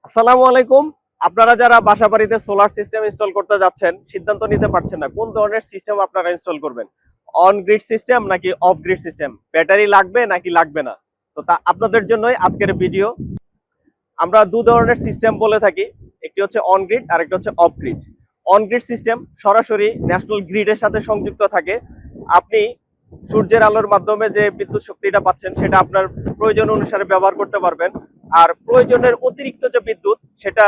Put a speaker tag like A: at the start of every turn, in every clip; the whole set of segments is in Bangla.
A: আসসালামু আলাইকুম। আপনারা যারা বাসাবাড়িতে সোলার সিস্টেম ইনস্টল করতে যাচ্ছেন, সিদ্ধান্ত নিতে পারছেন না কোন ধরনের সিস্টেম আপনারা ইনস্টল করবেন। অন গ্রিড সিস্টেম নাকি অফ গ্রিড সিস্টেম, ব্যাটারি লাগবে নাকি লাগবে না। তো তা আপনাদের জন্যই আজকের ভিডিও। আমরা দু ধরনের সিস্টেম বলে থাকি, একটি হচ্ছে অন গ্রিড আর একটা হচ্ছে of grid. On grid system সরাসরি ন্যাশনাল গ্রিডের সাথে সংযুক্ত থাকে। আপনি সূর্যের আলোর মাধ্যমে যে বিদ্যুৎ শক্তিটা পাচ্ছেন সেটা আপনার প্রয়োজন অনুসারে ব্যবহার করতে পারবেন। আর প্রয়োজনের অতিরিক্ত যে বিদ্যুৎ সেটা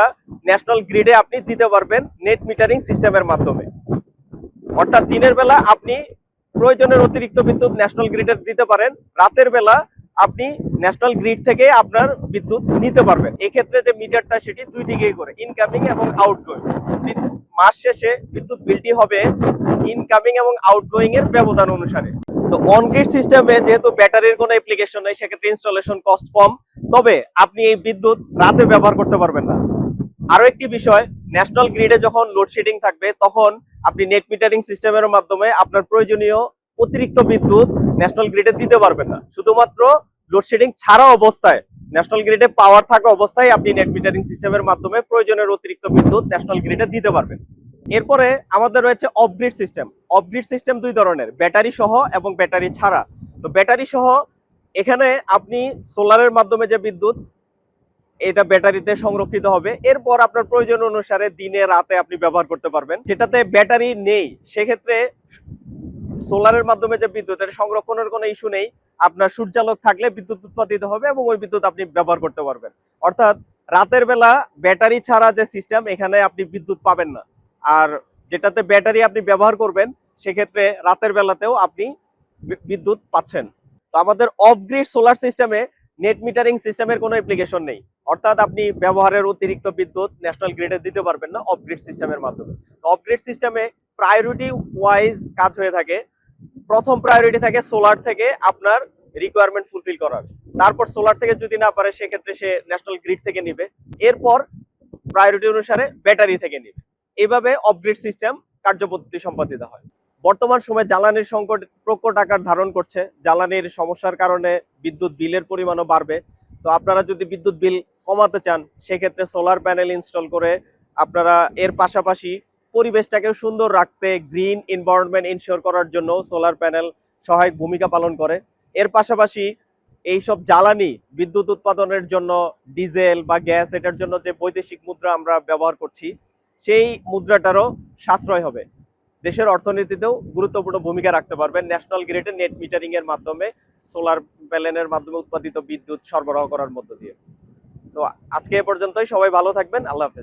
A: ন্যাশনাল গ্রিডে আপনি দিতে পারবেন নেট মিটারিং সিস্টেমের মাধ্যমে। অর্থাৎ দিনের বেলা আপনি প্রয়োজনের অতিরিক্ত বিদ্যুৎ ন্যাশনাল গ্রিডে দিতে পারেন, রাতের বেলা আপনি ন্যাশনাল গ্রিড থেকে আপনার বিদ্যুৎ নিতে পারবেন। এক্ষেত্রে যে মিটারটা সেটি দুই দিকেই করে, ইনকামিং এবং আউটগোয়িং। মাস শেষে বিদ্যুৎ বিলটি হবে ইনকামিং এবং আউটগোয়িং এর ব্যবধান অনুসারে। তো অন গ্রিড সিস্টেমে যেহেতু ব্যাটারির কোনো অ্যাপ্লিকেশন নেই, সেক্ষেত্রে ইনস্টলেশন কস্ট কম, তবে আপনি এই বিদ্যুৎ রাতে ব্যবহার করতে পারবেন না। আরো একটি বিষয়, ন্যাশনাল গ্রিডে যখন লোডশেডিং থাকবে তখন আপনি নেট মিটারিং সিস্টেমের মাধ্যমে আপনার প্রয়োজনীয় অতিরিক্ত বিদ্যুৎ ন্যাশনাল গ্রিডে দিতে পারবেন না। শুধুমাত্র লোডশেডিং ছাড়া অবস্থায়, ন্যাশনাল গ্রিডে পাওয়ার থাকা অবস্থায় আপনি নেট মিটারিং সিস্টেমের মাধ্যমে প্রয়োজনের অতিরিক্ত বিদ্যুৎ ন্যাশনাল গ্রিডে দিতে পারবেন। এরপরে আমাদের রয়েছে of grid system. Of grid system দুই ধরনের, ব্যাটারি সহ এবং ব্যাটারি ছাড়া। তো ব্যাটারি সহ, এখানে আপনি সোলারের মাধ্যমে যে বিদ্যুৎ এটা ব্যাটারিতে সংরক্ষিত হবে, এরপর আপনার প্রয়োজন অনুসারে দিনে রাতে আপনি ব্যবহার করতে পারবেন। যেটাতে ব্যাটারি নেই সেক্ষেত্রে সোলারের মাধ্যমে যে বিদ্যুৎ এটা সংরক্ষণের কোনো ইস্যু নেই। আপনার সূর্যালোক থাকলে বিদ্যুৎ উৎপাদিত হবে এবং ওই বিদ্যুৎ আপনি ব্যবহার করতে পারবেন। অর্থাৎ রাতের বেলা ব্যাটারি ছাড়া যে সিস্টেম, এখানে আপনি বিদ্যুৎ পাবেন না। আর যেটাতে ব্যাটারি আপনি ব্যবহার করবেন সেক্ষেত্রে রাতের বেলাতেও আপনি বিদ্যুৎ পাচ্ছেন। তো আমাদের অফ গ্রিড সোলার সিস্টেমে নেট মিটারিং সিস্টেমের কোনো অ্যাপ্লিকেশন নেই। অর্থাৎ আপনি ব্যবহারের অতিরিক্ত বিদ্যুৎ ন্যাশনাল গ্রিডে দিতে পারবেন না অফ গ্রিড সিস্টেমের মাধ্যমে। অফ গ্রিড সিস্টেমে প্রায়োরিটি ওয়াইজ কাজ হয়ে থাকে। প্রথম প্রায়োরিটি থাকে সোলার থেকে আপনার রিকোয়ারমেন্ট ফুলফিল করার, তারপর সোলার থেকে যদি না পারে সেক্ষেত্রে সে ন্যাশনাল গ্রিড থেকে নিবে, এরপর প্রায়োরিটি অনুসারে ব্যাটারি থেকে নিবে। এইভাবে অফ গ্রিড সিস্টেম কার্যপদ্ধতি সম্পাদিত হয়। বর্তমান সময়ে জ্বালানির সংকট প্রকট আকার ধারণ করছে। জ্বালানির সমস্যার কারণে বিদ্যুৎ বিলের পরিমাণও বাড়বে। তো আপনারা যদি বিদ্যুৎ বিল কমাতে চান সেক্ষেত্রে সোলার প্যানেল ইনস্টল করে আপনারা এর পাশাপাশি পরিবেশটাকেও সুন্দর রাখতে, গ্রিন এনভায়রনমেন্ট ইনশিওর করার জন্য সোলার প্যানেল সহায়ক ভূমিকা পালন করে। এর পাশাপাশি এইসব জ্বালানি বিদ্যুৎ উৎপাদনের জন্য ডিজেল বা গ্যাস, এটার জন্য যে বৈদেশিক মুদ্রা আমরা ব্যবহার করছি সেই মুদ্রাটারও সাশ্রয় হবে। দেশের অর্থনীতিতেও গুরুত্বপূর্ণ ভূমিকা রাখতে পারবেন ন্যাশনাল গ্রিডে নেট মিটারিং এর মাধ্যমে, সোলার প্যানেলের মাধ্যমে উৎপাদিত বিদ্যুৎ সরবরাহ করার মধ্য দিয়ে। তো আজকে এ পর্যন্তই, সবাই ভালো থাকবেন, আল্লাহ হাফেজ।